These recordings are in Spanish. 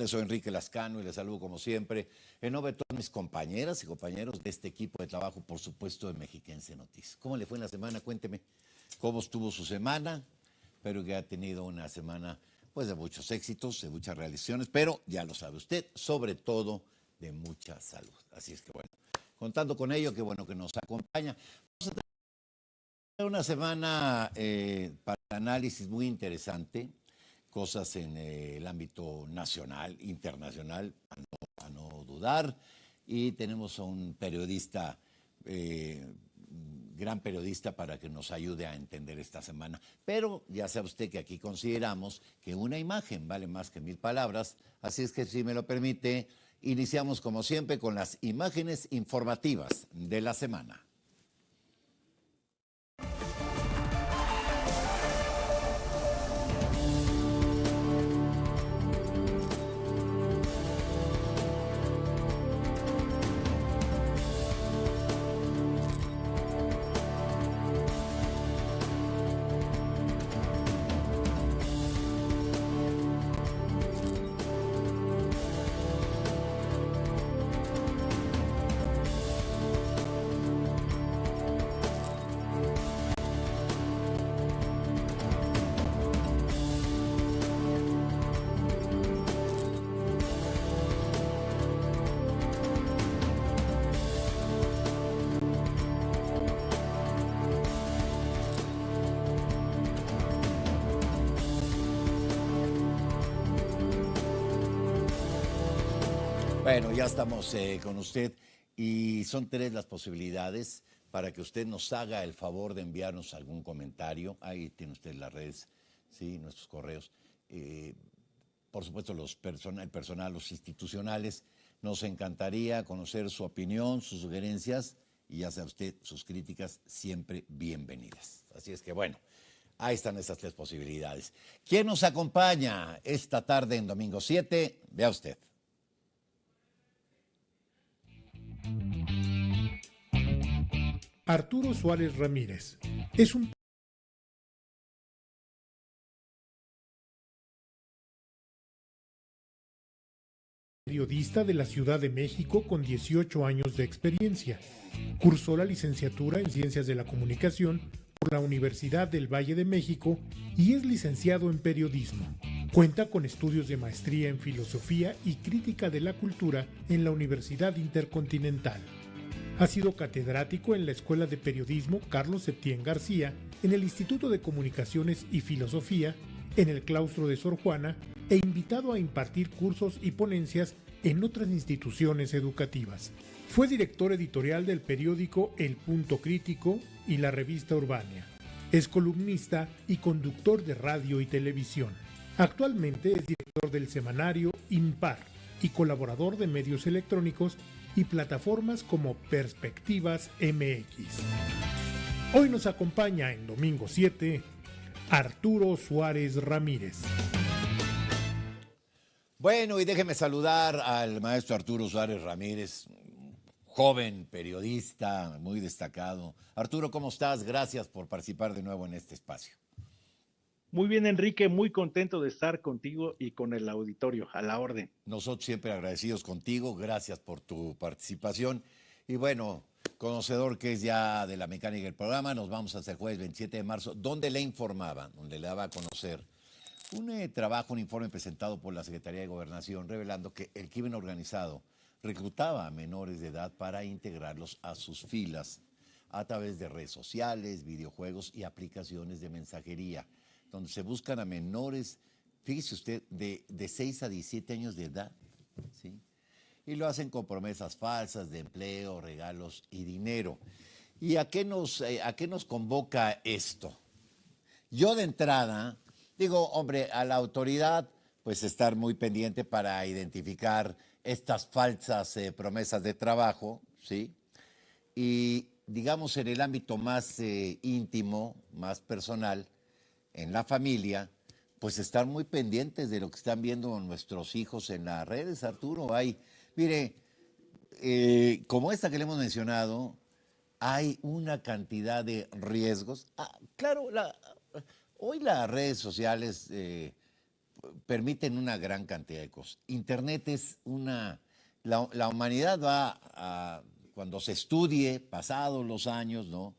Soy Enrique Lascano y les saludo como siempre en nombre de todas mis compañeras y compañeros de este equipo de trabajo, por supuesto, de Mexiquense Noticias. ¿Cómo le fue en la semana? Cuénteme cómo estuvo su semana. Espero que haya tenido una semana pues de muchos éxitos, de muchas realizaciones, pero ya lo sabe usted, sobre todo de mucha salud. Así es que bueno, contando con ello, qué bueno que nos acompaña. Vamos a tener una semana para análisis muy interesante, cosas en el ámbito nacional, internacional, a no dudar. Y tenemos a un periodista, gran periodista, para que nos ayude a entender esta semana. Pero ya sabe usted que aquí consideramos que una imagen vale más que 1000 palabras. Así es que, si me lo permite, iniciamos como siempre con las imágenes informativas de la semana. Bueno, ya estamos con usted y son 3 las posibilidades para que usted nos haga el favor de enviarnos algún comentario. Ahí tiene usted las redes, sí, nuestros correos. Por supuesto, el personal, los institucionales. Nos encantaría conocer su opinión, sus sugerencias y ya sabe usted, sus críticas siempre bienvenidas. Así es que bueno, ahí están esas 3 posibilidades. ¿Quién nos acompaña esta tarde en Domingo 7? Vea usted. Arturo Suárez Ramírez es un periodista de la Ciudad de México con 18 años de experiencia. Cursó la licenciatura en Ciencias de la Comunicación por la Universidad del Valle de México y es licenciado en Periodismo. Cuenta con estudios de maestría en Filosofía y Crítica de la Cultura en la Universidad Intercontinental. Ha sido catedrático en la Escuela de Periodismo Carlos Septién García, en el Instituto de Comunicaciones y Filosofía, en el Claustro de Sor Juana, e invitado a impartir cursos y ponencias en otras instituciones educativas. Fue director editorial del periódico El Punto Crítico y la revista Urbania. Es columnista y conductor de radio y televisión. Actualmente es director del semanario Impar y colaborador de medios electrónicos y plataformas como Perspectivas MX. Hoy nos acompaña en Domingo 7 Arturo Suárez Ramírez. Bueno, y déjeme saludar al maestro Arturo Suárez Ramírez, joven periodista muy destacado. Arturo, ¿cómo estás? Gracias por participar de nuevo en este espacio. Muy bien, Enrique, muy contento de estar contigo y con el auditorio, a la orden. Nosotros siempre agradecidos contigo, gracias por tu participación. Y bueno, conocedor que es ya de la mecánica del programa, nos vamos hasta el jueves 27 de marzo, donde le informaba, donde le daba a conocer un informe presentado por la Secretaría de Gobernación, revelando que el crimen organizado reclutaba a menores de edad para integrarlos a sus filas a través de redes sociales, videojuegos y aplicaciones de mensajería, donde se buscan a menores, fíjese usted, de 6 a 17 años de edad, ¿sí? Y lo hacen con promesas falsas de empleo, regalos y dinero. ¿Y a qué nos convoca esto? Yo de entrada digo, hombre, a la autoridad pues estar muy pendiente para identificar estas falsas promesas de trabajo, ¿sí? Y digamos en el ámbito más íntimo, más personal, en la familia, pues estar muy pendientes de lo que están viendo nuestros hijos en las redes, Arturo. Mire, como esta que le hemos mencionado, hay una cantidad de riesgos. Claro, hoy las redes sociales permiten una gran cantidad de cosas. Internet es la humanidad cuando se estudie, pasados los años, ¿no?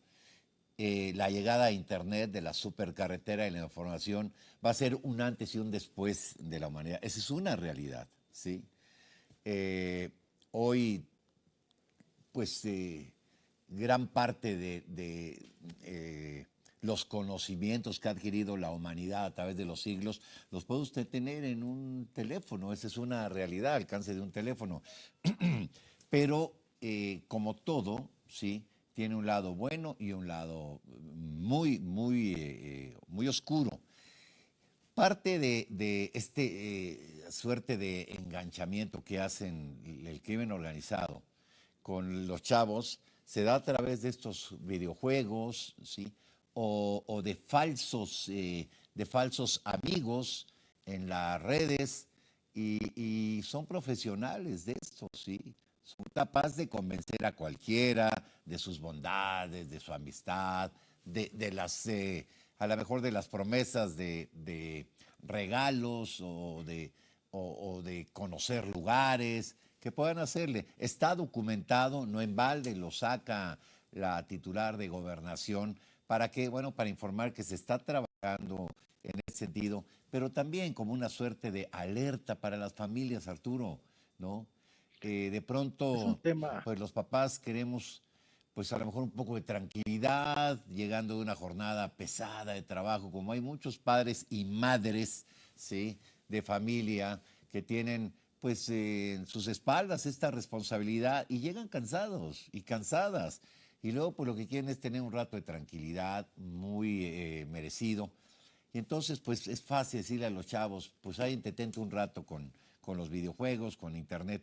La llegada a Internet de la supercarretera y la información va a ser un antes y un después de la humanidad. Esa es una realidad, ¿sí? Hoy, pues, gran parte de los conocimientos que ha adquirido la humanidad a través de los siglos los puede usted tener en un teléfono. Esa es una realidad, alcance de un teléfono. Pero, como todo, ¿sí?, tiene un lado bueno y un lado muy oscuro. Parte de suerte de enganchamiento que hacen el crimen organizado con los chavos se da a través de estos videojuegos, ¿sí? O de falsos amigos en las redes y son profesionales de esto, ¿sí? Son capaces de convencer a cualquiera de sus bondades, de su amistad, a lo mejor de las promesas de regalos o de conocer lugares que puedan hacerle. Está documentado, no en balde, lo saca la titular de Gobernación para informar que se está trabajando en ese sentido, pero también como una suerte de alerta para las familias, Arturo, ¿no? De Es un pronto, tema. pues los papás queremos, pues a lo mejor un poco de tranquilidad, llegando de una jornada pesada de trabajo, como hay muchos padres y madres, ¿sí?, de familia que tienen, pues, en sus espaldas esta responsabilidad y llegan cansados y cansadas. Y luego, pues, lo que quieren es tener un rato de tranquilidad muy merecido. Y entonces, pues, es fácil decirle a los chavos, pues, ahí entretente un rato con los videojuegos, con internet.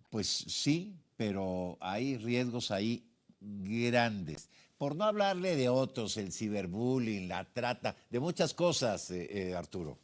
Pues sí, pero hay riesgos ahí grandes. Por no hablarle de otros, el ciberbullying, la trata, de muchas cosas, Arturo.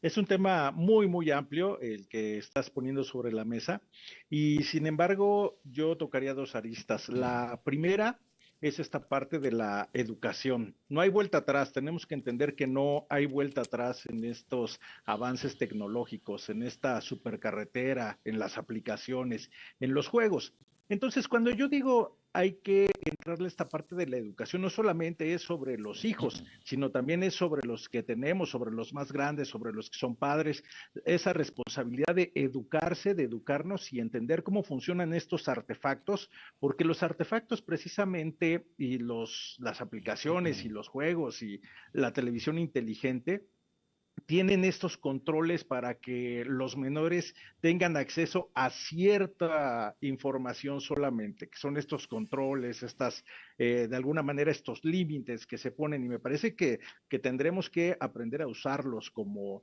Es un tema muy, muy amplio el que estás poniendo sobre la mesa y sin embargo yo tocaría dos aristas. La primera es esta parte de la educación. No hay vuelta atrás, tenemos que entender que no hay vuelta atrás en estos avances tecnológicos, en esta supercarretera, en las aplicaciones, en los juegos. Entonces, cuando yo digo hay que entrarle esta parte de la educación, no solamente es sobre los hijos, sino también es sobre los que tenemos, sobre los más grandes, sobre los que son padres, esa responsabilidad de educarse, de educarnos y entender cómo funcionan estos artefactos, porque los artefactos precisamente y las aplicaciones y los juegos y la televisión inteligente tienen estos controles para que los menores tengan acceso a cierta información solamente, que son estos controles, de alguna manera, estos límites que se ponen, y me parece que tendremos que aprender a usarlos como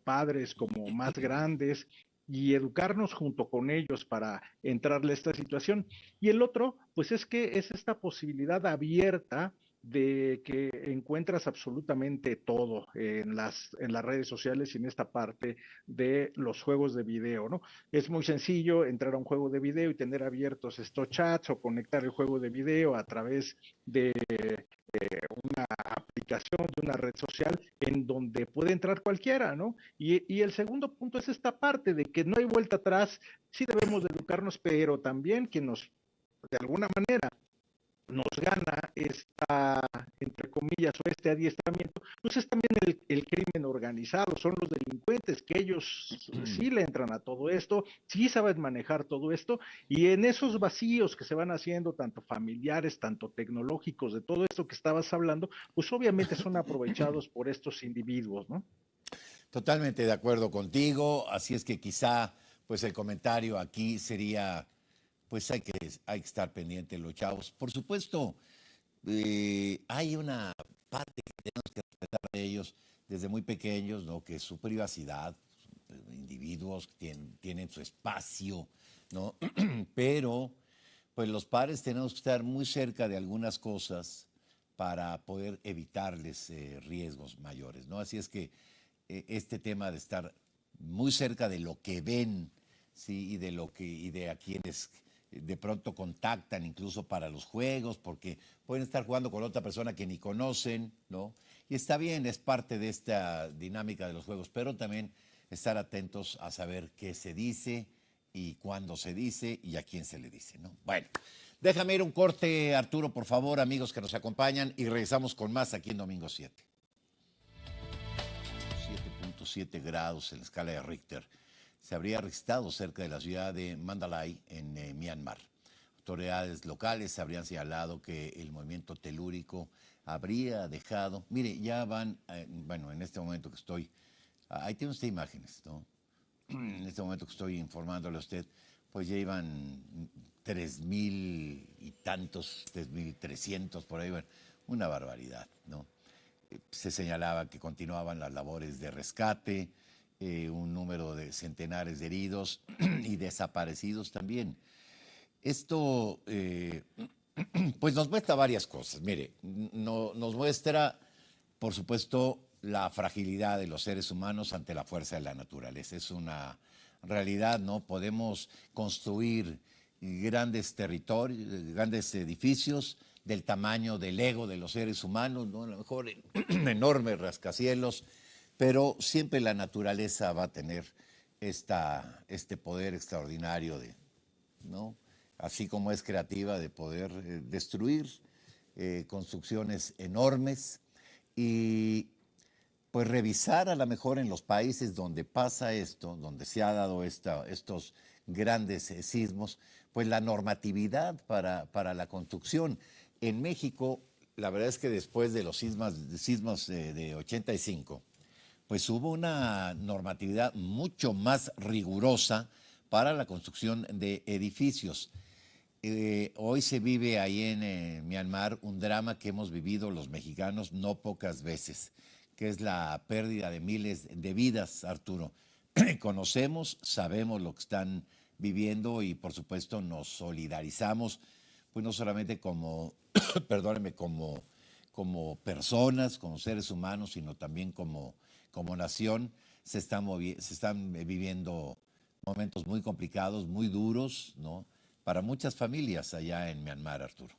padres, como más grandes, y educarnos junto con ellos para entrarle a esta situación. Y el otro, pues es que es esta posibilidad abierta de que encuentras absolutamente todo en las redes sociales y en esta parte de los juegos de video, ¿no? Es muy sencillo entrar a un juego de video y tener abiertos estos chats o conectar el juego de video a través de una aplicación, de una red social en donde puede entrar cualquiera, ¿no? Y el segundo punto es esta parte de que no hay vuelta atrás, sí debemos de educarnos, pero también que nos, de alguna manera, nos gana esta, entre comillas, o este adiestramiento, pues es también el crimen organizado, son los delincuentes, que ellos sí le entran a todo esto, sí saben manejar todo esto, y en esos vacíos que se van haciendo, tanto familiares, tanto tecnológicos, de todo esto que estabas hablando, pues obviamente son aprovechados por estos individuos, ¿no? Totalmente de acuerdo contigo, así es que quizá, pues el comentario aquí sería, pues hay que estar pendiente de los chavos. Por supuesto, hay una parte que tenemos que respetar de ellos desde muy pequeños, ¿no? Que es su privacidad, individuos tienen su espacio, ¿no? Pero, pues los padres tenemos que estar muy cerca de algunas cosas para poder evitarles riesgos mayores, ¿no? Así es que este tema de estar muy cerca de lo que ven, ¿sí? Y de a quienes de pronto contactan incluso para los juegos, porque pueden estar jugando con otra persona que ni conocen, ¿no? Y está bien, es parte de esta dinámica de los juegos, pero también estar atentos a saber qué se dice y cuándo se dice y a quién se le dice, ¿no? Bueno, déjame ir un corte, Arturo, por favor, amigos que nos acompañan, y regresamos con más aquí en Domingo 7. 7.7 grados en la escala de Richter se habría registrado cerca de la ciudad de Mandalay, en Myanmar. Autoridades locales habrían señalado que el movimiento telúrico habría dejado, mire, ya van, bueno, en este momento que estoy, ahí tiene usted imágenes, ¿no? En este momento que estoy informándole a usted, pues ya iban 3,000 y tantos, 3,300 por ahí, bueno, una barbaridad, ¿no? Se señalaba que continuaban las labores de rescate, un número de centenares de heridos y desaparecidos también. Esto, pues nos muestra varias cosas. Mire, nos muestra, por supuesto, la fragilidad de los seres humanos ante la fuerza de la naturaleza. Es una realidad, ¿no? Podemos construir grandes territorios, grandes edificios del tamaño del ego de los seres humanos, ¿no? A lo mejor enormes rascacielos, pero siempre la naturaleza va a tener este poder extraordinario de, ¿no? Así como es creativa, de poder destruir construcciones enormes y pues revisar a lo mejor en los países donde pasa esto, donde se ha dado estos grandes sismos, pues la normatividad para la construcción. En México, la verdad es que después de los sismos de 85, pues hubo una normatividad mucho más rigurosa para la construcción de edificios. Hoy se vive ahí en Myanmar un drama que hemos vivido los mexicanos no pocas veces, que es la pérdida de miles de vidas, Arturo. Conocemos, sabemos lo que están viviendo y por supuesto nos solidarizamos, pues no solamente como, perdónenme, como personas, como seres humanos, sino también como nación. Se están viviendo momentos muy complicados, muy duros, ¿no? Para muchas familias allá en Myanmar, Arturo.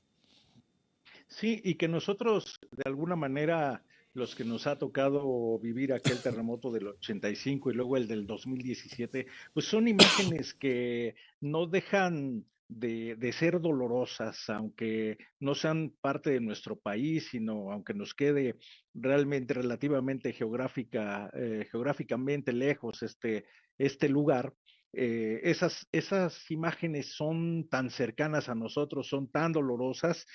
Sí, y que nosotros, de alguna manera, los que nos ha tocado vivir aquel terremoto del 85 y luego el del 2017, pues son imágenes que no dejan de ser dolorosas, aunque no sean parte de nuestro país, sino aunque nos quede realmente relativamente geográficamente lejos este lugar. Esas imágenes son tan cercanas a nosotros, son tan dolorosas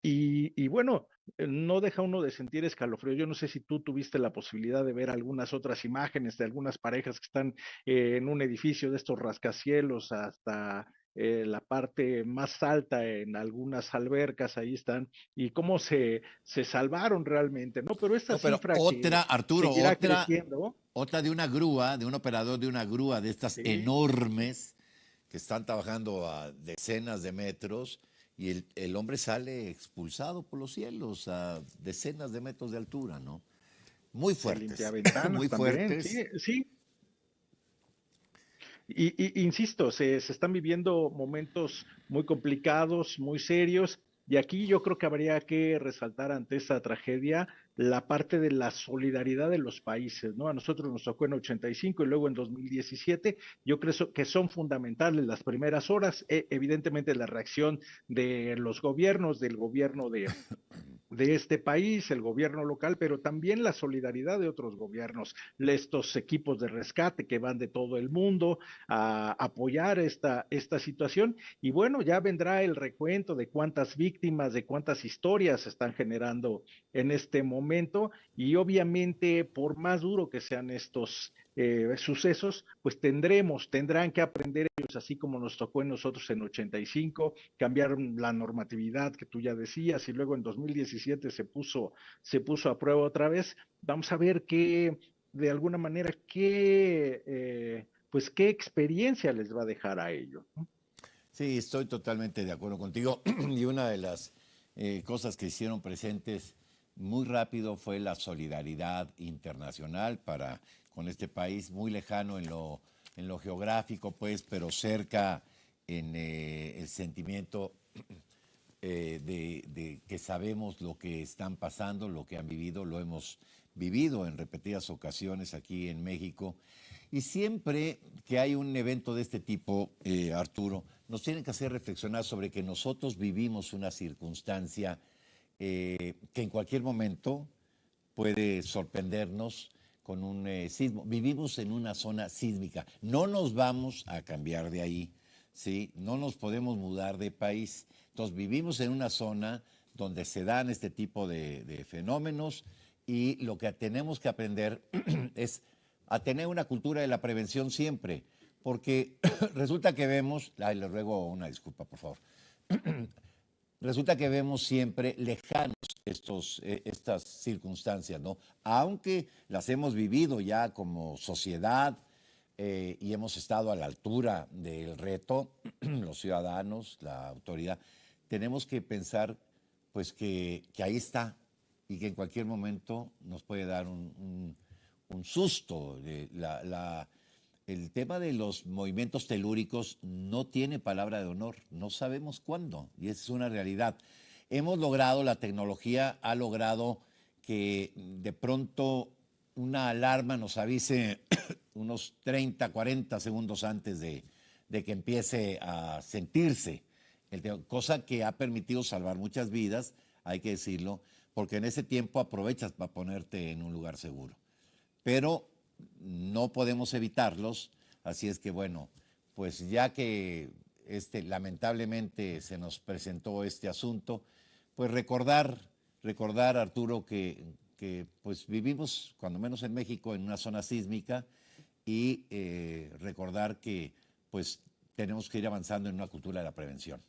y bueno, no deja uno de sentir escalofrío. Yo no sé si tú tuviste la posibilidad de ver algunas otras imágenes de algunas parejas que están en un edificio de estos rascacielos hasta la parte más alta en algunas albercas, ahí están, y cómo se salvaron realmente, ¿no? Pero esta No, pero cifra que otra, Arturo, seguirá creciendo, otra de una grúa, de un operador de una grúa de estas sí, enormes que están trabajando a decenas de metros y el hombre sale expulsado por los cielos a decenas de metros de altura, ¿no? Muy se limpia fuertes, ventanas muy también, sí, fuertes. sí. Insisto, se están viviendo momentos muy complicados, muy serios, y aquí yo creo que habría que resaltar ante esta tragedia la parte de la solidaridad de los países, ¿no? A nosotros nos tocó en 85 y luego en 2017. Yo creo que son fundamentales las primeras horas, evidentemente la reacción de los gobiernos, del gobierno de este país, el gobierno local, pero también la solidaridad de otros gobiernos, estos equipos de rescate que van de todo el mundo a apoyar esta situación. Y bueno, ya vendrá el recuento de cuántas víctimas, de cuántas historias se están generando en este momento. Y obviamente, por más duro que sean estos sucesos, pues tendrán que aprender ellos, así como nos tocó en nosotros en 85, cambiar la normatividad que tú ya decías, y luego en 2017 se puso a prueba otra vez. Vamos a ver de alguna manera, pues qué experiencia les va a dejar a ellos, ¿no? Sí, estoy totalmente de acuerdo contigo. Y una de las cosas que hicieron presentes muy rápido fue la solidaridad internacional con este país muy lejano en lo geográfico, pues, pero cerca en el sentimiento de que sabemos lo que están pasando, lo que han vivido, lo hemos vivido en repetidas ocasiones aquí en México. Y siempre que hay un evento de este tipo, Arturo, nos tienen que hacer reflexionar sobre que nosotros vivimos una circunstancia que en cualquier momento puede sorprendernos con un sismo. Vivimos en una zona sísmica, no nos vamos a cambiar de ahí, ¿sí? No nos podemos mudar de país. Entonces vivimos en una zona donde se dan este tipo de fenómenos y lo que tenemos que aprender es a tener una cultura de la prevención siempre, porque resulta que vemos, le ruego una disculpa por favor, resulta que vemos siempre lejanos estas circunstancias, ¿no? Aunque las hemos vivido ya como sociedad y hemos estado a la altura del reto, los ciudadanos, la autoridad, tenemos que pensar pues que ahí está y que en cualquier momento nos puede dar un susto. El tema de los movimientos telúricos no tiene palabra de honor, no sabemos cuándo, y esa es una realidad. Hemos logrado, la tecnología ha logrado que de pronto una alarma nos avise unos 30, 40 segundos antes de que empiece a sentirse, cosa que ha permitido salvar muchas vidas, hay que decirlo, porque en ese tiempo aprovechas para ponerte en un lugar seguro. Pero no podemos evitarlos, así es que bueno, pues ya que lamentablemente se nos presentó este asunto, pues recordar Arturo, que pues vivimos, cuando menos en México, en una zona sísmica y recordar que pues tenemos que ir avanzando en una cultura de la prevención.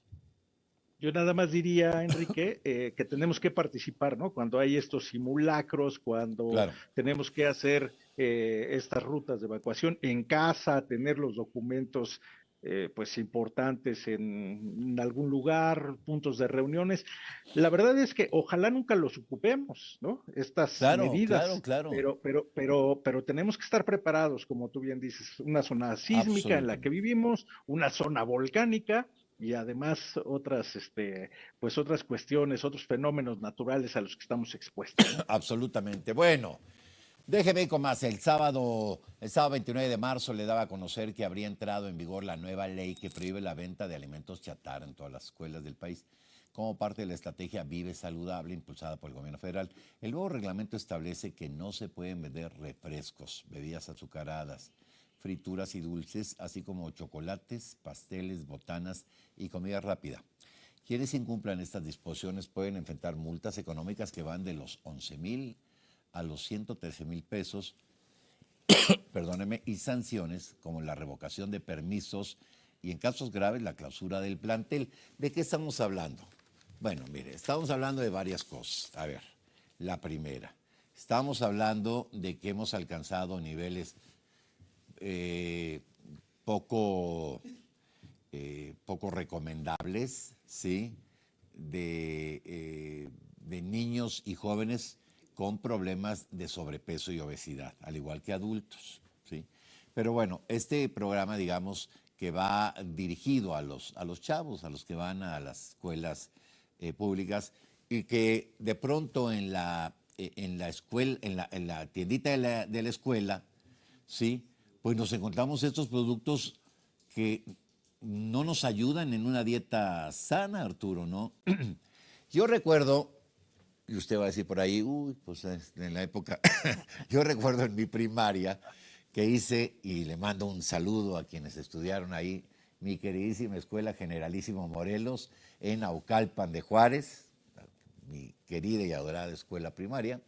Yo nada más diría, Enrique, que tenemos que participar, ¿no? Cuando hay estos simulacros, cuando Claro. tenemos que hacer estas rutas de evacuación en casa, tener los documentos pues importantes en algún lugar, puntos de reuniones. La verdad es que ojalá nunca los ocupemos, ¿no? Estas Claro, medidas, claro. pero tenemos que estar preparados, como tú bien dices, una zona sísmica en la que Absolutamente. vivimos, una zona volcánica y además pues otras cuestiones, otros fenómenos naturales a los que estamos expuestos, ¿no? Absolutamente. Bueno, déjeme con más. El sábado 29 de marzo le daba a conocer que habría entrado en vigor la nueva ley que prohíbe la venta de alimentos chatarra en todas las escuelas del país. Como parte de la estrategia Vive Saludable impulsada por el gobierno federal, el nuevo reglamento establece que no se pueden vender refrescos, bebidas azucaradas, frituras y dulces, así como chocolates, pasteles, botanas y comida rápida. Quienes incumplan estas disposiciones pueden enfrentar multas económicas que van de los 11,000 a los 113,000 pesos, perdóneme, y sanciones como la revocación de permisos y en casos graves la clausura del plantel. ¿De qué estamos hablando? Bueno, mire, estamos hablando de varias cosas. A ver, la primera, estamos hablando de que hemos alcanzado niveles poco recomendables, ¿sí? De niños y jóvenes con problemas de sobrepeso y obesidad, al igual que adultos, ¿sí? Pero bueno, este programa, digamos, que va dirigido a los chavos, a los que van a las escuelas públicas y que de pronto en la escuela, en la tiendita de la escuela, ¿sí? Pues nos encontramos estos productos que no nos ayudan en una dieta sana, Arturo, ¿no? Yo recuerdo, y usted va a decir por ahí, uy, pues en la época, yo recuerdo en mi primaria que hice, y le mando un saludo a quienes estudiaron ahí, mi queridísima Escuela Generalísimo Morelos, en Naucalpan de Juárez, mi querida y adorada escuela primaria,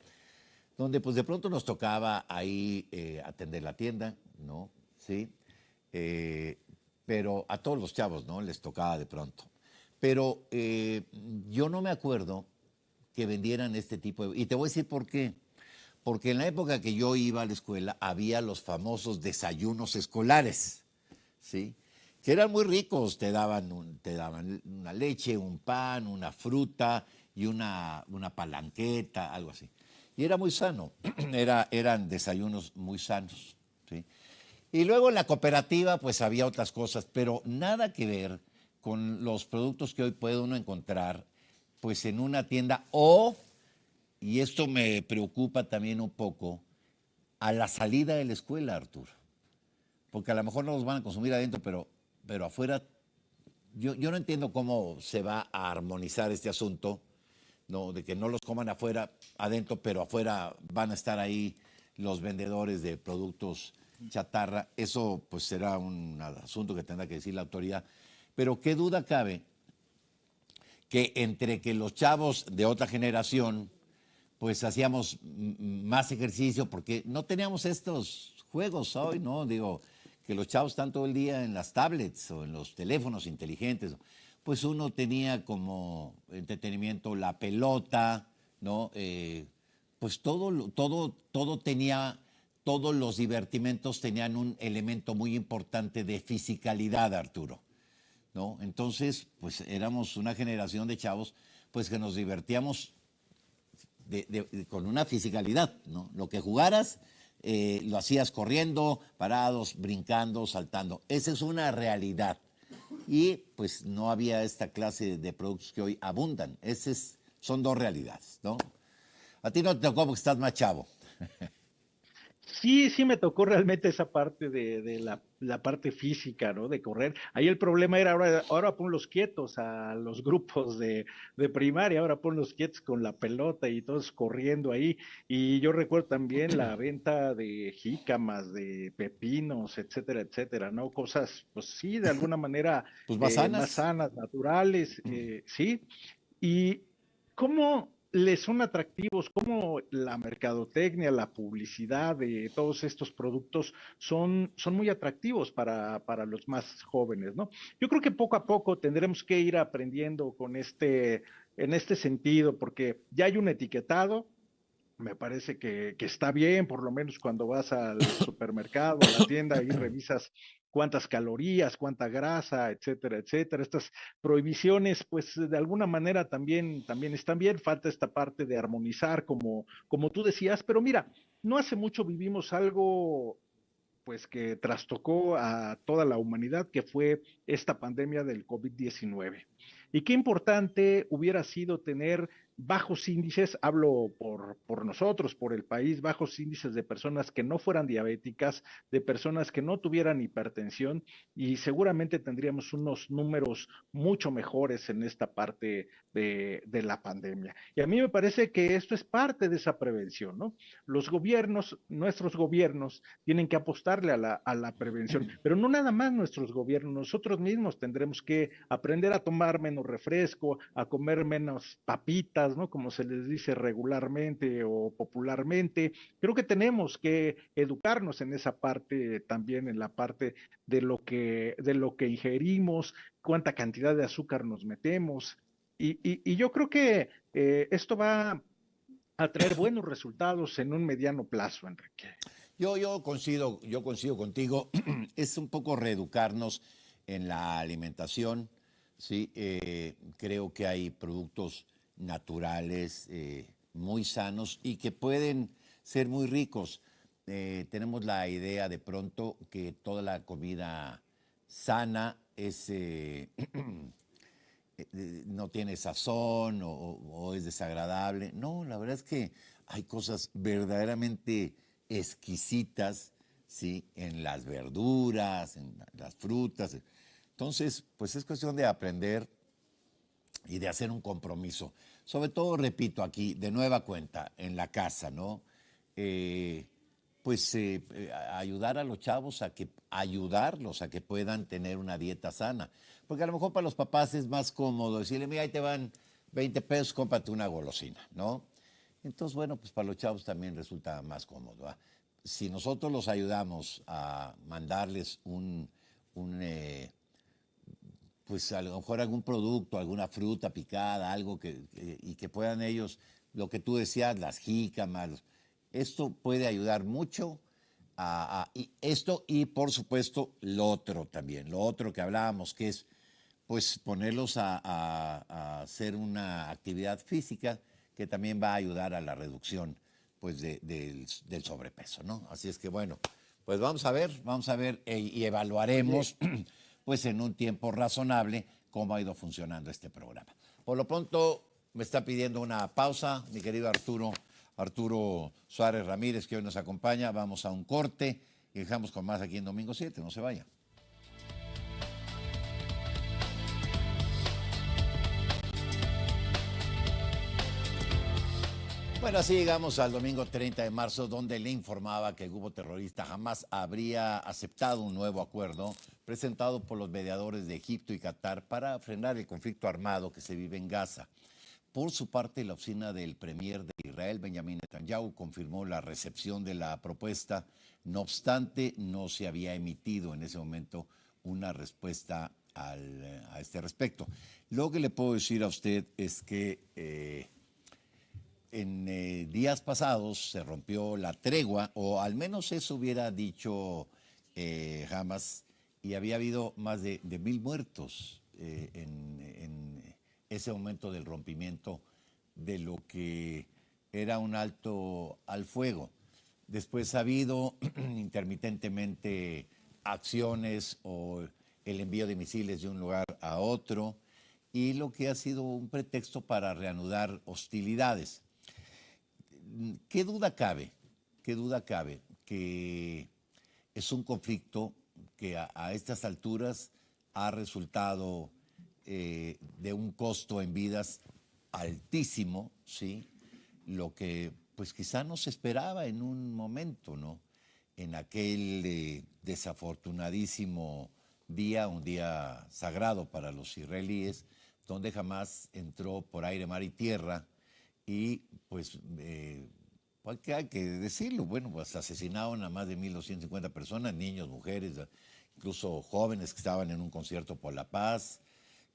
donde pues de pronto nos tocaba ahí atender la tienda, ¿no? Sí, pero a todos los chavos, ¿no? Les tocaba de pronto. Pero yo no me acuerdo que vendieran este tipo de... Y te voy a decir por qué. Porque en la época que yo iba a la escuela había los famosos desayunos escolares, ¿sí? Que eran muy ricos, te daban una leche, un pan, una fruta y una palanqueta, algo así. Y era muy sano, eran desayunos muy sanos, ¿sí? Y luego en la cooperativa pues había otras cosas, pero nada que ver con los productos que hoy puede uno encontrar pues en una tienda y esto me preocupa también un poco, a la salida de la escuela, Arturo. Porque a lo mejor no los van a consumir adentro, pero afuera, yo no entiendo cómo se va a armonizar este asunto, ¿no? De que no los coman afuera, adentro, pero afuera van a estar ahí los vendedores de productos chatarra. Eso pues será un asunto que tendrá que decir la autoridad. Pero qué duda cabe que entre que los chavos de otra generación pues hacíamos más ejercicio porque no teníamos estos juegos hoy, ¿no? Digo, que los chavos están todo el día en las tablets o en los teléfonos inteligentes. Pues uno tenía como entretenimiento la pelota, ¿no? Pues todo tenía, todos los divertimentos tenían un elemento muy importante de fisicalidad, Arturo, ¿no? Entonces, pues éramos una generación de chavos, pues que nos divertíamos con una fisicalidad, ¿no? Lo que jugaras, lo hacías corriendo, parados, brincando, saltando. Esa es una realidad. Y pues no había esta clase de productos que hoy abundan. Son dos realidades, ¿no? A ti no te tocó porque estás más chavo. Sí, sí me tocó realmente esa parte de la parte física, ¿no? De correr. Ahí el problema era ahora ponlos quietos a los grupos de primaria, ahora ponlos quietos con la pelota y todos corriendo ahí. Y yo recuerdo también la venta de jícamas, de pepinos, etcétera, etcétera, ¿no? Cosas, pues sí, de alguna manera Pues más más sanas. sanas, naturales, sí. ¿Y cómo les son atractivos? ¿Cómo la mercadotecnia, la publicidad de todos estos productos son muy atractivos para los más jóvenes, ¿no? Yo creo que poco a poco tendremos que ir aprendiendo en este sentido, porque ya hay un etiquetado. Me parece que está bien, por lo menos cuando vas al supermercado, a la tienda, y revisas cuántas calorías, cuánta grasa, etcétera, etcétera. Estas prohibiciones, pues de alguna manera también están bien. Falta esta parte de armonizar, como tú decías, pero mira, no hace mucho vivimos algo pues que trastocó a toda la humanidad, que fue esta pandemia del COVID-19. Y qué importante hubiera sido tener bajos índices, hablo por nosotros, por el país, bajos índices de personas que no fueran diabéticas, de personas que no tuvieran hipertensión, y seguramente tendríamos unos números mucho mejores en esta parte de la pandemia. Y a mí me parece que esto es parte de esa prevención, ¿no? Los gobiernos, nuestros gobiernos, tienen que apostarle a la prevención, pero no nada más nuestros gobiernos, nosotros mismos tendremos que aprender a tomar menos refresco, a comer menos papitas, ¿no? Como se les dice regularmente o popularmente. Creo que tenemos que educarnos en esa parte también, en la parte de lo que ingerimos, cuánta cantidad de azúcar nos metemos. Y yo creo que esto va a traer buenos resultados en un mediano plazo, Enrique. Yo coincido contigo. Es un poco reeducarnos en la alimentación, ¿sí? Creo que hay productos naturales muy sanos y que pueden ser muy ricos. Tenemos la idea de pronto que toda la comida sana no tiene sazón o es desagradable. No, la verdad es que hay cosas verdaderamente exquisitas, ¿sí? En las verduras, en las frutas. Entonces, pues es cuestión de aprender y de hacer un compromiso. Sobre todo, repito, aquí, de nueva cuenta, en la casa, ¿no? Ayudar a los chavos ayudarlos a que puedan tener una dieta sana. Porque a lo mejor para los papás es más cómodo decirle, mira, ahí te van 20 pesos, cómprate una golosina, ¿no? Entonces, bueno, pues para los chavos también resulta más cómodo, ¿eh? Si nosotros los ayudamos a mandarles pues a lo mejor algún producto, alguna fruta picada, algo y que puedan ellos, lo que tú decías, las jícamas, esto puede ayudar mucho y esto y por supuesto lo otro también, lo otro que hablábamos, que es pues ponerlos a hacer una actividad física que también va a ayudar a la reducción pues del sobrepeso, ¿no? Así es que bueno, pues vamos a ver y evaluaremos pues en un tiempo razonable cómo ha ido funcionando este programa. Por lo pronto, me está pidiendo una pausa, mi querido Arturo Suárez Ramírez, que hoy nos acompaña. Vamos a un corte y dejamos con más aquí en Domingo 7, no se vaya. Bueno, así llegamos al domingo 30 de marzo, donde le informaba que el grupo terrorista jamás habría aceptado un nuevo acuerdo presentado por los mediadores de Egipto y Qatar para frenar el conflicto armado que se vive en Gaza. Por su parte, la oficina del premier de Israel, Benjamin Netanyahu, confirmó la recepción de la propuesta. No obstante, no se había emitido en ese momento una respuesta a este respecto. Lo que le puedo decir a usted es que en días pasados se rompió la tregua, o al menos eso hubiera dicho Hamas, y había habido más de 1,000 muertos en ese momento del rompimiento de lo que era un alto al fuego. Después ha habido intermitentemente acciones o el envío de misiles de un lugar a otro, y lo que ha sido un pretexto para reanudar hostilidades. ¿Qué duda cabe que es un conflicto que a estas alturas ha resultado de un costo en vidas altísimo, ¿sí? Lo que pues quizá no se esperaba en un momento, ¿no? En aquel desafortunadísimo día, un día sagrado para los israelíes, donde jamás entró por aire, mar y tierra. Y pues hay que decirlo, bueno, pues asesinaron a más de 1,250 personas, niños, mujeres, incluso jóvenes que estaban en un concierto por la paz.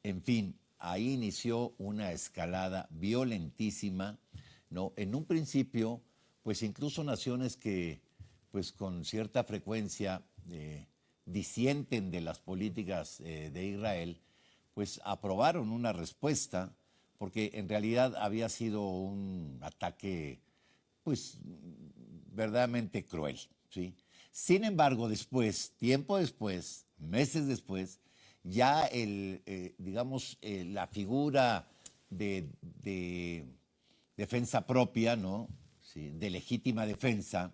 En fin, ahí inició una escalada violentísima, ¿no? En un principio, pues incluso naciones que pues con cierta frecuencia disienten de las políticas de Israel, pues aprobaron una respuesta, porque en realidad había sido un ataque, pues, verdaderamente cruel, ¿sí? Sin embargo, después, tiempo después, meses después, ya la figura de defensa propia, ¿no? Sí, de legítima defensa,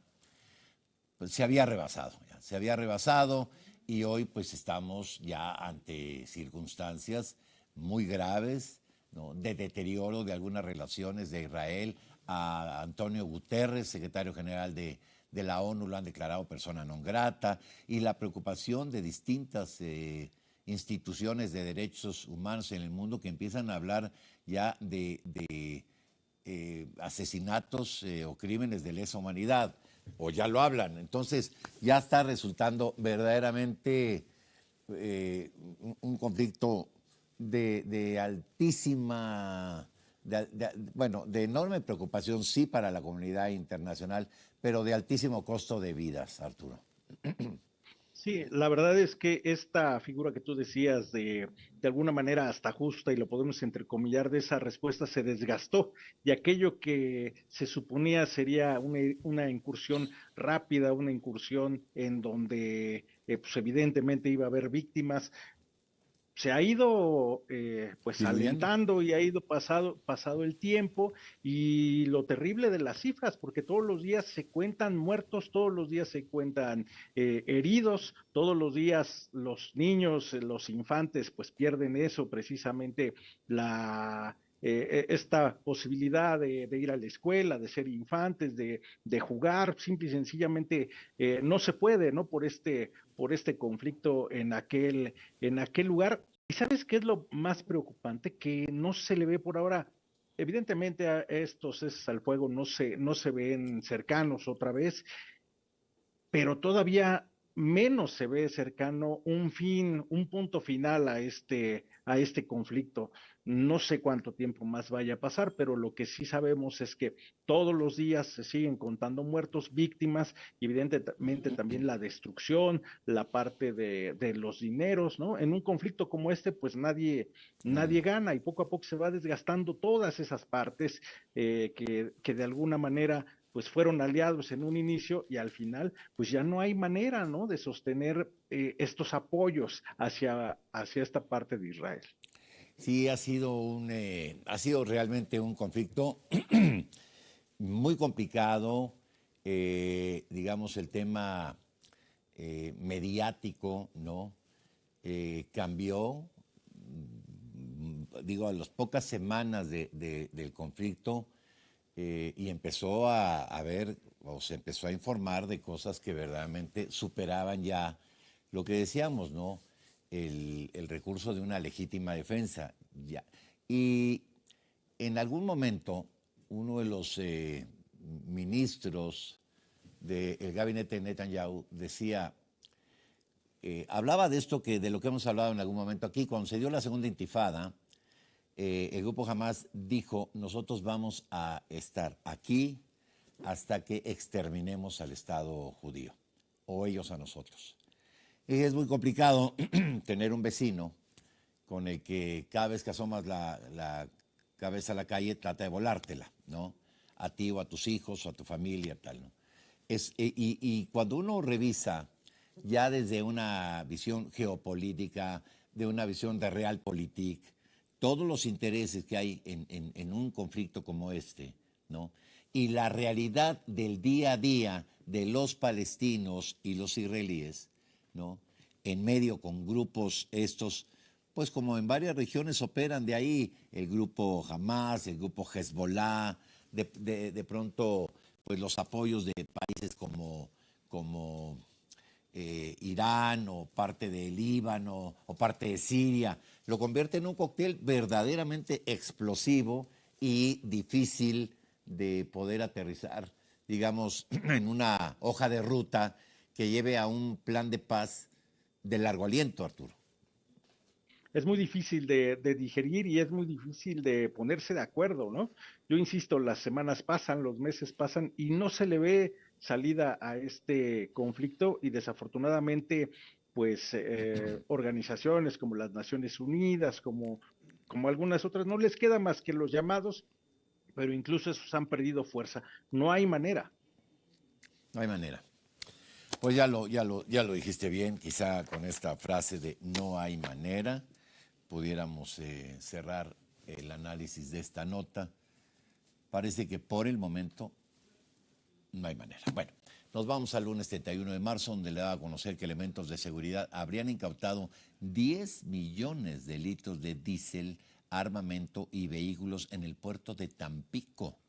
pues se había rebasado, y hoy pues estamos ya ante circunstancias muy graves, ¿no? De deterioro de algunas relaciones de Israel. A Antonio Guterres, secretario general de la ONU, lo han declarado persona non grata, y la preocupación de distintas instituciones de derechos humanos en el mundo que empiezan a hablar ya de asesinatos o crímenes de lesa humanidad, o ya lo hablan. Entonces ya está resultando verdaderamente un conflicto de altísima, de enorme preocupación, sí, para la comunidad internacional, pero de altísimo costo de vidas, Arturo. Sí, la verdad es que esta figura que tú decías de alguna manera hasta justa, y lo podemos entrecomillar, de esa respuesta se desgastó, y aquello que se suponía sería una incursión rápida, una incursión en donde pues evidentemente iba a haber víctimas, se ha ido pues Diluyendo. alentando, y ha ido pasado el tiempo, y lo terrible de las cifras, porque todos los días se cuentan muertos, todos los días se cuentan heridos, todos los días los niños, los infantes pues pierden eso, precisamente esta posibilidad de ir a la escuela, de ser infantes, de jugar, simple y sencillamente no se puede, ¿no? Por este conflicto en aquel lugar. ¿Y sabes qué es lo más preocupante? Que no se le ve por ahora. Evidentemente a estos ceses al fuego no se ven cercanos otra vez, pero todavía menos se ve cercano un punto final a este conflicto. No sé cuánto tiempo más vaya a pasar, pero lo que sí sabemos es que todos los días se siguen contando muertos, víctimas, y evidentemente también la destrucción, la parte de los dineros, ¿no? En un conflicto como este, pues nadie gana, y poco a poco se va desgastando todas esas partes que de alguna manera pues fueron aliados en un inicio, y al final pues ya no hay manera, ¿no? De sostener estos apoyos hacia esta parte de Israel. Sí, ha sido realmente un conflicto muy complicado. Digamos, el tema mediático, ¿no? Cambió, digo, a las pocas semanas del conflicto, y empezó a ver, o se empezó a informar de cosas que verdaderamente superaban ya lo que decíamos, ¿no? El recurso de una legítima defensa. Ya. Y en algún momento, uno de los ministros del gabinete de Netanyahu decía, hablaba de esto de lo que hemos hablado en algún momento aquí, cuando se dio la segunda intifada, el grupo Hamas dijo, nosotros vamos a estar aquí hasta que exterminemos al Estado judío, o ellos a nosotros. Y es muy complicado tener un vecino con el que cada vez que asomas la cabeza a la calle trata de volártela, ¿no? A ti o a tus hijos o a tu familia, tal, ¿no? Y cuando uno revisa ya desde una visión geopolítica, de una visión de realpolitik, todos los intereses que hay en un conflicto como este, ¿no? Y la realidad del día a día de los palestinos y los israelíes, ¿no? En medio con grupos estos, pues como en varias regiones operan de ahí, el grupo Hamas, el grupo Hezbollah, de pronto, pues los apoyos de países como Irán o parte de Líbano o parte de Siria, lo convierte en un cóctel verdaderamente explosivo y difícil de poder aterrizar, digamos, en una hoja de ruta que lleve a un plan de paz de largo aliento, Arturo. Es muy difícil de digerir y es muy difícil de ponerse de acuerdo, ¿no? Yo insisto, las semanas pasan, los meses pasan y no se le ve salida a este conflicto y desafortunadamente, pues organizaciones como las Naciones Unidas, como algunas otras, no les queda más que los llamados, pero incluso esos han perdido fuerza. No hay manera. No hay manera. Pues ya lo dijiste bien, quizá con esta frase de no hay manera pudiéramos cerrar el análisis de esta nota. Parece que por el momento no hay manera. Bueno, nos vamos al lunes 31 de marzo, donde le da a conocer que elementos de seguridad habrían incautado 10 millones de litros de diésel, armamento y vehículos en el puerto de Tampico.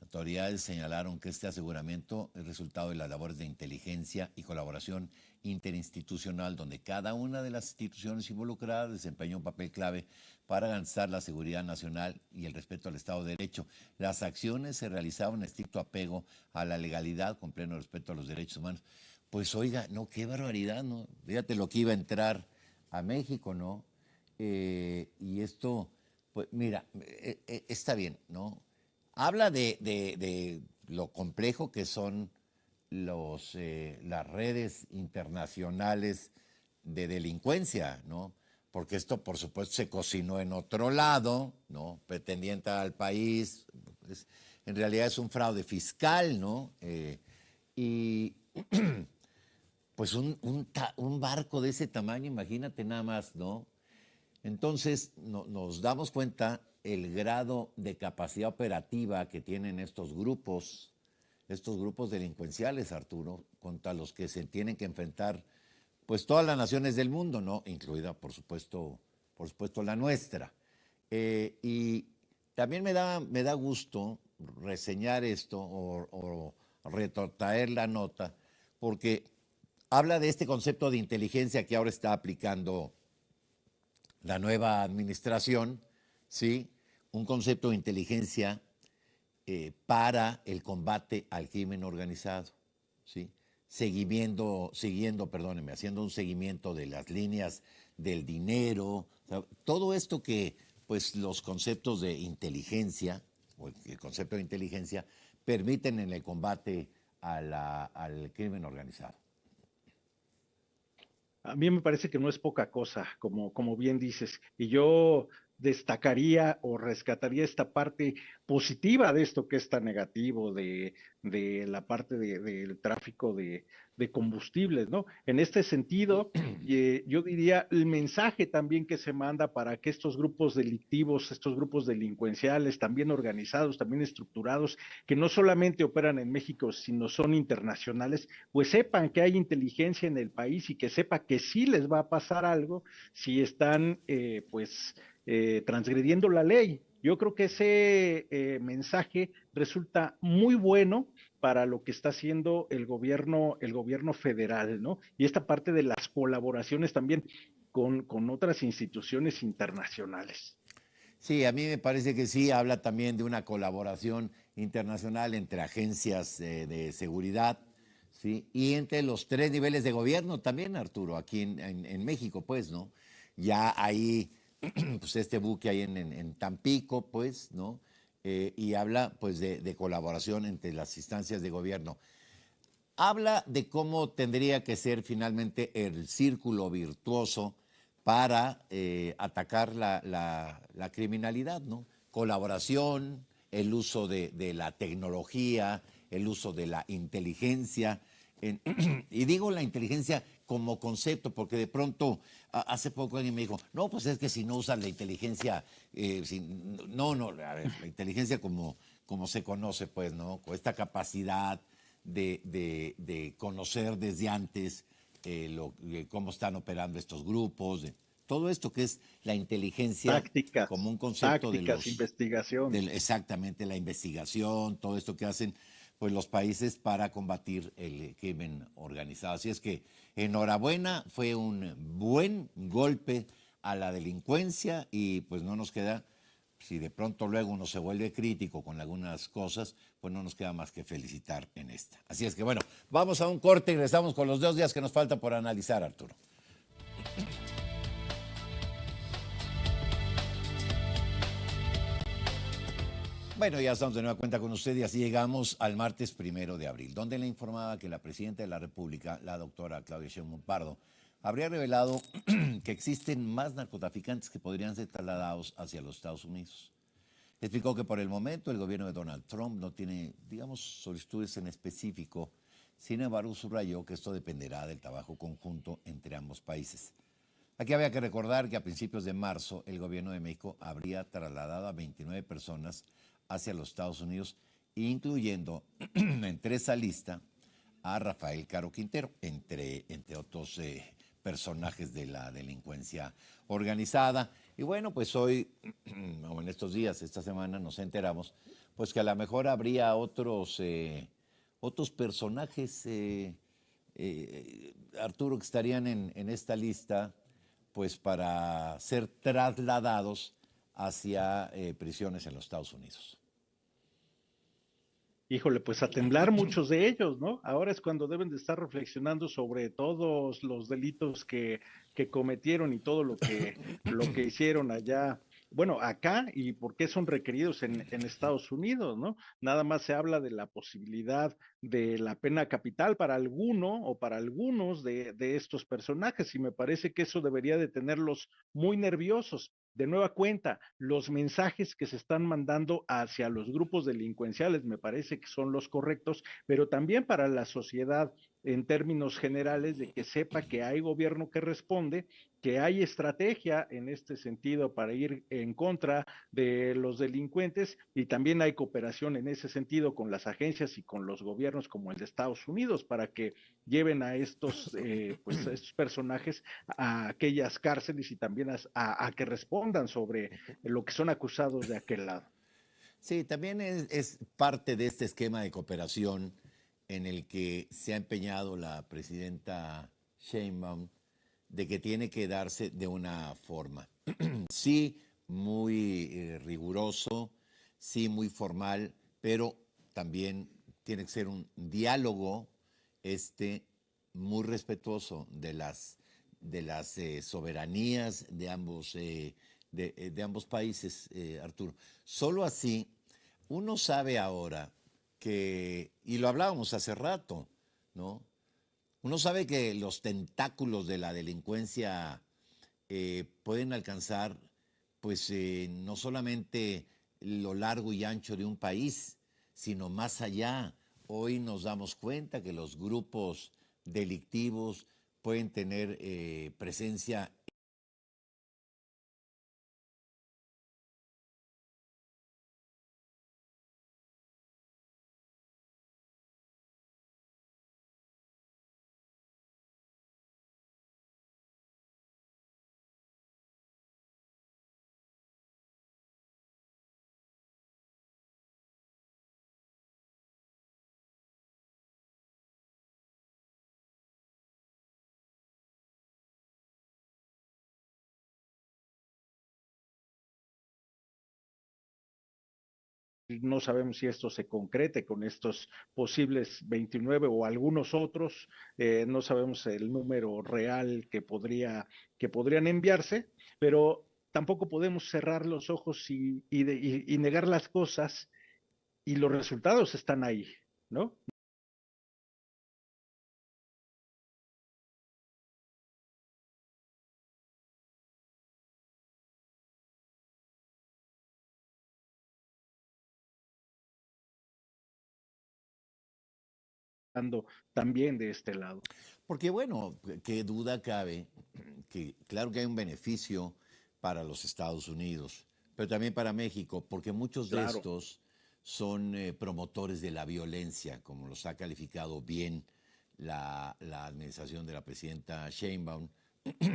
Autoridades señalaron que este aseguramiento es resultado de las labores de inteligencia y colaboración interinstitucional, donde cada una de las instituciones involucradas desempeñó un papel clave para garantizar la seguridad nacional y el respeto al Estado de Derecho. Las acciones se realizaban en estricto apego a la legalidad, con pleno respeto a los derechos humanos. Pues oiga, no, qué barbaridad, ¿no? Fíjate lo que iba a entrar a México, ¿no? Y esto, pues mira, está bien, ¿no? Habla de lo complejo que son las redes internacionales de delincuencia, ¿no? Porque esto, por supuesto, se cocinó en otro lado, ¿no? Pretendiente al país. En realidad es un fraude fiscal, ¿no? Y pues un barco de ese tamaño, imagínate nada más, ¿no? Entonces nos damos cuenta el grado de capacidad operativa que tienen estos grupos delincuenciales, Arturo, contra los que se tienen que enfrentar pues todas las naciones del mundo, ¿no? Incluida, por supuesto, la nuestra. Y también me da gusto reseñar esto o retrotraer la nota, porque habla de este concepto de inteligencia que ahora está aplicando la nueva administración, ¿sí? Un concepto de inteligencia para el combate al crimen organizado, ¿sí? Haciendo un seguimiento de las líneas del dinero, o sea, todo esto que, pues, los conceptos de inteligencia, o el concepto de inteligencia, permiten en el combate al crimen organizado. A mí me parece que no es poca cosa, como bien dices. Y yo destacaría o rescataría esta parte positiva de esto que es tan negativo de la parte del tráfico de combustibles, ¿no? En este sentido, yo diría el mensaje también que se manda para que estos grupos delictivos, estos grupos delincuenciales, también organizados, también estructurados, que no solamente operan en México, sino son internacionales, pues sepan que hay inteligencia en el país y que sepa que sí les va a pasar algo si están, transgrediendo la ley. Yo creo que ese mensaje resulta muy bueno para lo que está haciendo el gobierno federal, ¿no? Y esta parte de las colaboraciones también con otras instituciones internacionales. Sí, a mí me parece que sí, habla también de una colaboración internacional entre agencias de seguridad, ¿sí? Y entre los tres niveles de gobierno también, Arturo, aquí en México, pues, ¿no? Ya ahí, pues este buque ahí en Tampico, pues, ¿no? Y habla, pues, de colaboración entre las instancias de gobierno. Habla de cómo tendría que ser finalmente el círculo virtuoso para atacar la criminalidad, ¿no? Colaboración, el uso de la tecnología, el uso de la inteligencia. Y digo la inteligencia como concepto, porque de pronto, hace poco alguien me dijo, no, pues es que si no usas la inteligencia, no, a ver, la inteligencia como se conoce, pues, ¿no? Con esta capacidad de conocer desde antes cómo están operando estos grupos, todo esto que es la inteligencia como un concepto Investigación. exactamente la investigación, todo esto que hacen pues los países para combatir el crimen organizado. Así es que enhorabuena, fue un buen golpe a la delincuencia y pues no nos queda, si de pronto luego uno se vuelve crítico con algunas cosas, pues no nos queda más que felicitar en esta. Así es que bueno, vamos a un corte y regresamos con los 2 días que nos faltan por analizar, Arturo. Bueno, ya estamos de nueva cuenta con usted y así llegamos al martes 1 de abril, donde le informaba que la presidenta de la República, la doctora Claudia Sheinbaum Pardo, habría revelado que existen más narcotraficantes que podrían ser trasladados hacia los Estados Unidos. Explicó que por el momento el gobierno de Donald Trump no tiene, digamos, solicitudes en específico. Sin embargo, subrayó que esto dependerá del trabajo conjunto entre ambos países. Aquí había que recordar que a principios de marzo el gobierno de México habría trasladado a 29 personas hacia los Estados Unidos, incluyendo entre esa lista a Rafael Caro Quintero, entre otros personajes de la delincuencia organizada. Y bueno, pues hoy, o en estos días, esta semana, nos enteramos pues que a lo mejor habría otros personajes, Arturo, que estarían en esta lista pues para ser trasladados hacia prisiones en los Estados Unidos. Híjole, pues a temblar muchos de ellos, ¿no? Ahora es cuando deben de estar reflexionando sobre todos los delitos que cometieron y todo lo que hicieron allá, bueno, acá y por qué son requeridos en Estados Unidos, ¿no? Nada más se habla de la posibilidad de la pena capital para alguno o para algunos de estos personajes y me parece que eso debería de tenerlos muy nerviosos. De nueva cuenta, los mensajes que se están mandando hacia los grupos delincuenciales me parece que son los correctos, pero también para la sociedad en términos generales de que sepa que hay gobierno que responde, que hay estrategia en este sentido para ir en contra de los delincuentes y también hay cooperación en ese sentido con las agencias y con los gobiernos como el de Estados Unidos para que lleven a estos, a estos personajes a aquellas cárceles y también a que respondan sobre lo que son acusados de aquel lado. Sí, también es parte de este esquema de cooperación en el que se ha empeñado la presidenta Sheinbaum de que tiene que darse de una forma, sí, muy riguroso, sí, muy formal, pero también tiene que ser un diálogo muy respetuoso de las soberanías de ambos países, Arturo. Solo así uno sabe ahora y lo hablábamos hace rato, ¿no? Uno sabe que los tentáculos de la delincuencia pueden alcanzar pues no solamente lo largo y ancho de un país, sino más allá. Hoy nos damos cuenta que los grupos delictivos pueden tener presencia. No sabemos si esto se concrete con estos posibles 29 o algunos otros. No sabemos el número real que podrían enviarse, pero tampoco podemos cerrar los ojos y negar las cosas y los resultados están ahí, ¿no? También de este lado. Porque bueno, qué duda cabe que claro que hay un beneficio para los Estados Unidos, pero también para México, porque muchos de Claro. estos son promotores de la violencia, como los ha calificado bien la administración de la presidenta Sheinbaum.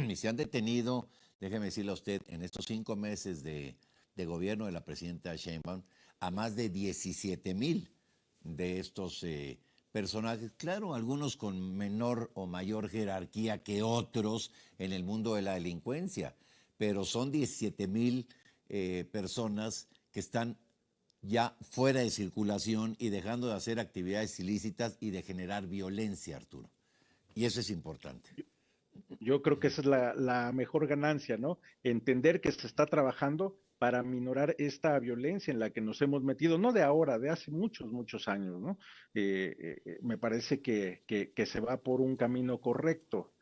Y se han detenido, déjeme decirle a usted, en estos 5 meses de gobierno de la presidenta Sheinbaum, a más de 17,000 de estos personajes, claro, algunos con menor o mayor jerarquía que otros en el mundo de la delincuencia, pero son 17,000 personas que están ya fuera de circulación y dejando de hacer actividades ilícitas y de generar violencia, Arturo. Y eso es importante. Yo creo que esa es la mejor ganancia, ¿no? Entender que se está trabajando para minorar esta violencia en la que nos hemos metido, no de ahora, de hace muchos, muchos años, ¿no? Me parece que se va por un camino correcto.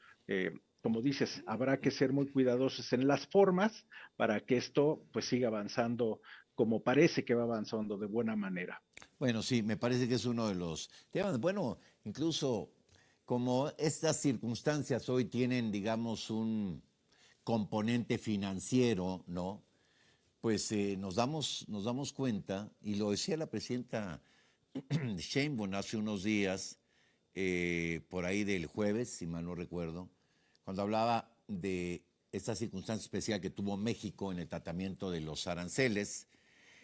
Como dices, habrá que ser muy cuidadosos en las formas para que esto pues siga avanzando como parece que va avanzando de buena manera. Bueno, sí, me parece que es uno de los temas. Bueno, incluso como estas circunstancias hoy tienen, digamos, un componente financiero, ¿no? Pues nos damos cuenta, y lo decía la presidenta Sheinbaum hace unos días, por ahí del jueves, si mal no recuerdo, cuando hablaba de esta circunstancia especial que tuvo México en el tratamiento de los aranceles,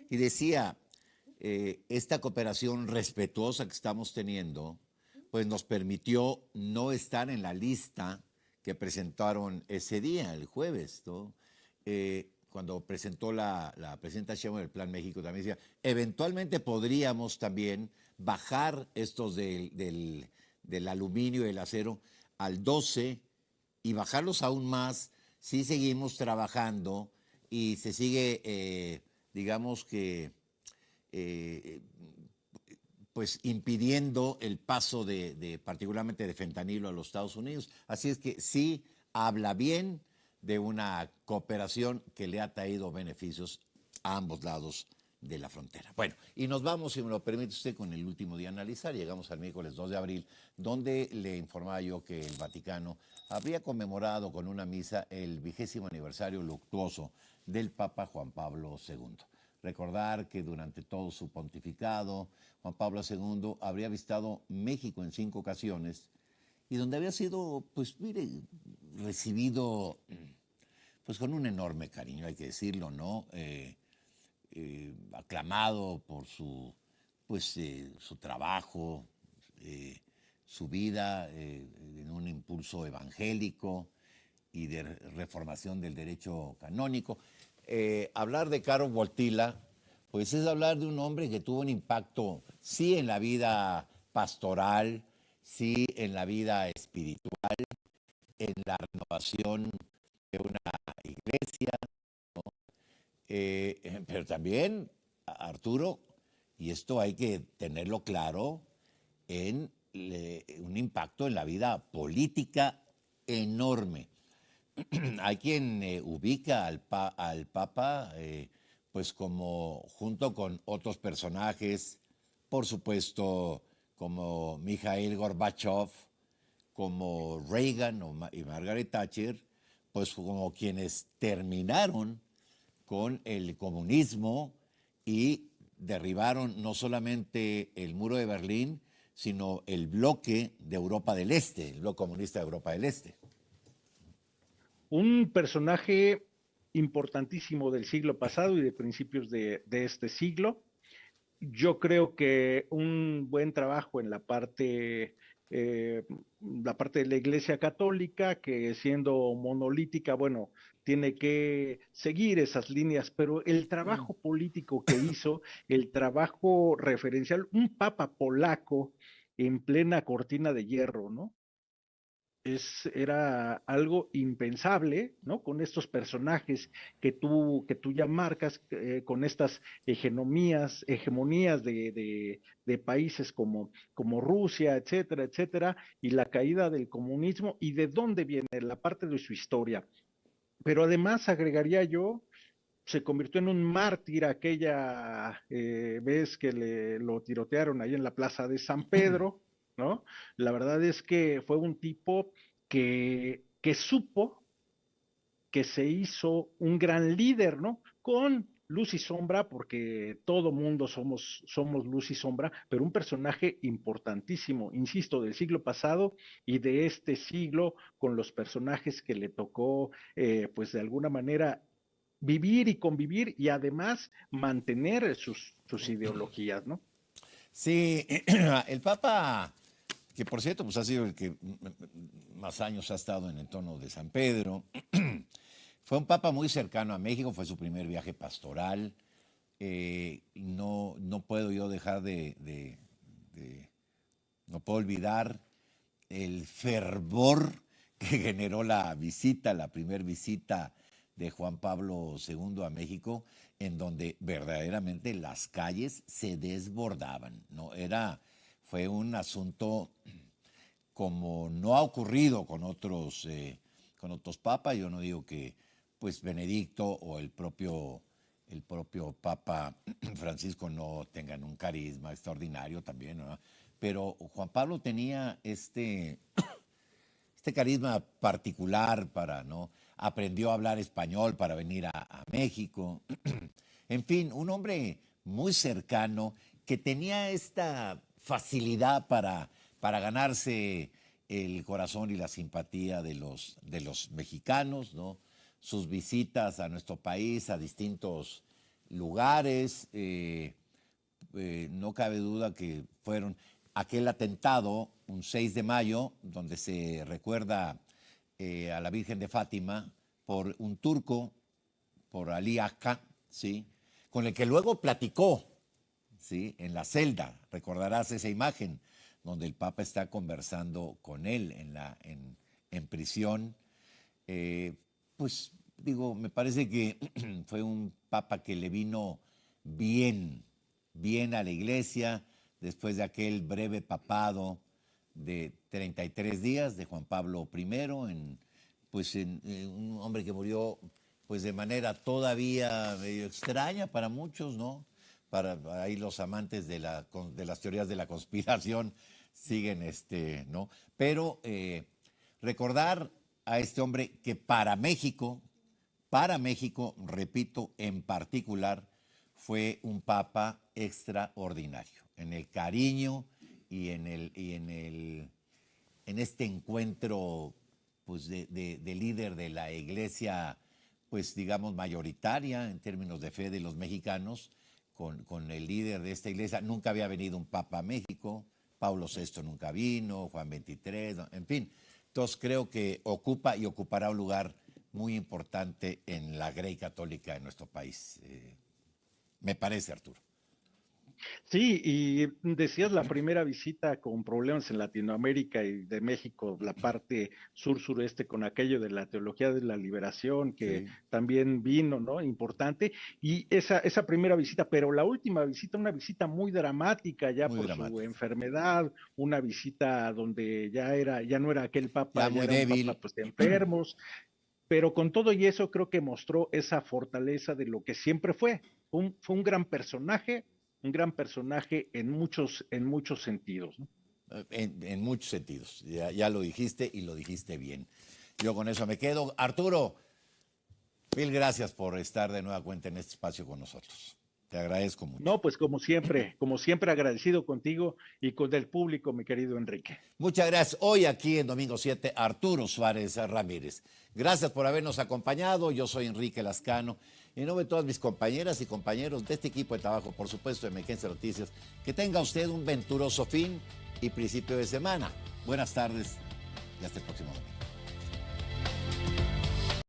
y decía, esta cooperación respetuosa que estamos teniendo, pues nos permitió no estar en la lista que presentaron ese día, el jueves, ¿no? Cuando presentó la presidenta Sheinbaum del Plan México, también decía, eventualmente podríamos también bajar estos del aluminio y el acero al 12 y bajarlos aún más si seguimos trabajando y se sigue, digamos que, eh, pues impidiendo el paso particularmente de fentanilo a los Estados Unidos. Así es que sí habla bien de una cooperación que le ha traído beneficios a ambos lados de la frontera. Bueno, y nos vamos, si me lo permite usted, con el último día a analizar. Llegamos al miércoles 2 de abril, donde le informaba yo que el Vaticano habría conmemorado con una misa el 20º aniversario luctuoso del Papa Juan Pablo II. Recordar que durante todo su pontificado, Juan Pablo II habría visitado México en 5 ocasiones y donde había sido, pues mire, recibido pues con un enorme cariño, hay que decirlo, ¿no? Aclamado por su trabajo, su vida en un impulso evangélico y de reformación del derecho canónico. Hablar de Caro Voltila, pues es hablar de un hombre que tuvo un impacto, sí, en la vida pastoral, sí, en la vida espiritual, en la renovación de una iglesia, pero también, Arturo, y esto hay que tenerlo claro, en un impacto en la vida política enorme. hay quien ubica al Papa, pues como junto con otros personajes, por supuesto, como Mikhail Gorbachev, como Reagan y Margaret Thatcher, pues como quienes terminaron con el comunismo y derribaron no solamente el muro de Berlín, sino el bloque de Europa del Este, el bloque comunista de Europa del Este. Un personaje importantísimo del siglo pasado y de principios de este siglo. Yo creo que un buen trabajo en la parte de la Iglesia Católica, que siendo monolítica, bueno, tiene que seguir esas líneas, pero el trabajo político que hizo, el trabajo referencial, un papa polaco en plena cortina de hierro, ¿no? Era algo impensable, ¿no? Con estos personajes que tú ya marcas, con estas hegemonías de países como Rusia, etcétera, etcétera, y la caída del comunismo y de dónde viene la parte de su historia. Pero además agregaría yo, se convirtió en un mártir aquella vez que lo tirotearon ahí en la plaza de San Pedro, ¿no? La verdad es que fue un tipo que supo que se hizo un gran líder, ¿no? Con luz y sombra, porque todo mundo somos luz y sombra, pero un personaje importantísimo, insisto, del siglo pasado y de este siglo, con los personajes que le tocó, pues de alguna manera vivir y convivir y además mantener sus ideologías, ¿no? Sí, el Papa, que por cierto, pues ha sido el que más años ha estado en el entorno de San Pedro, fue un Papa muy cercano a México, fue su primer viaje pastoral. No puedo yo dejar no puedo olvidar el fervor que generó la primera visita de Juan Pablo II a México, en donde verdaderamente las calles se desbordaban, ¿no? Fue un asunto como no ha ocurrido con otros papas. Yo no digo que pues Benedicto o el propio Papa Francisco no tengan un carisma extraordinario también, ¿no? Pero Juan Pablo tenía este carisma particular ¿no? Aprendió a hablar español para venir a México. En fin, un hombre muy cercano que tenía esta facilidad para ganarse el corazón y la simpatía de los mexicanos, ¿no? Sus visitas a nuestro país, a distintos lugares, no cabe duda que fueron aquel atentado, un 6 de mayo, donde se recuerda a la Virgen de Fátima por un turco, por Ali Akka, ¿sí? Con el que luego platicó, ¿sí? En la celda. Recordarás esa imagen donde el Papa está conversando con él en prisión. Pues digo, me parece que fue un Papa que le vino bien a la Iglesia después de aquel breve papado de 33 días de Juan Pablo I, un hombre que murió pues de manera todavía medio extraña para muchos, ¿no? Para ahí los amantes de las teorías de la conspiración siguen, ¿no? Pero recordar a este hombre que para México, repito, en particular, fue un papa extraordinario en el cariño y en este encuentro pues de líder de la iglesia, pues digamos mayoritaria en términos de fe de los mexicanos, con el líder de esta iglesia. Nunca había venido un papa a México, Pablo VI nunca vino, Juan XXIII, en fin. Entonces creo que ocupa y ocupará un lugar muy importante en la Grey Católica de nuestro país. Me parece, Arturo. Sí, y decías la primera visita con problemas en Latinoamérica y de México, la parte sur-sureste, con aquello de la teología de la liberación, que Sí. también vino, ¿no? Importante. Y esa primera visita, pero la última visita, una visita muy dramática ya Muy por su dramático. enfermedad, una visita donde ya no era aquel papa, Ya ya muy era un papa débil. pues de enfermos. pero con todo y eso creo que mostró esa fortaleza de lo que siempre fue. Fue un gran personaje en muchos sentidos, ¿no? En muchos sentidos. Ya lo dijiste y lo dijiste bien. Yo con eso me quedo. Arturo, mil gracias por estar de nueva cuenta en este espacio con nosotros. Te agradezco mucho. No, pues como siempre agradecido contigo y con el público, mi querido Enrique. Muchas gracias. Hoy aquí en Domingo 7, Arturo Suárez Ramírez. Gracias por habernos acompañado. Yo soy Enrique Lascano. En nombre de todas mis compañeras y compañeros de este equipo de trabajo, por supuesto, de Mequense Noticias, que tenga usted un venturoso fin y principio de semana. Buenas tardes y hasta el próximo domingo.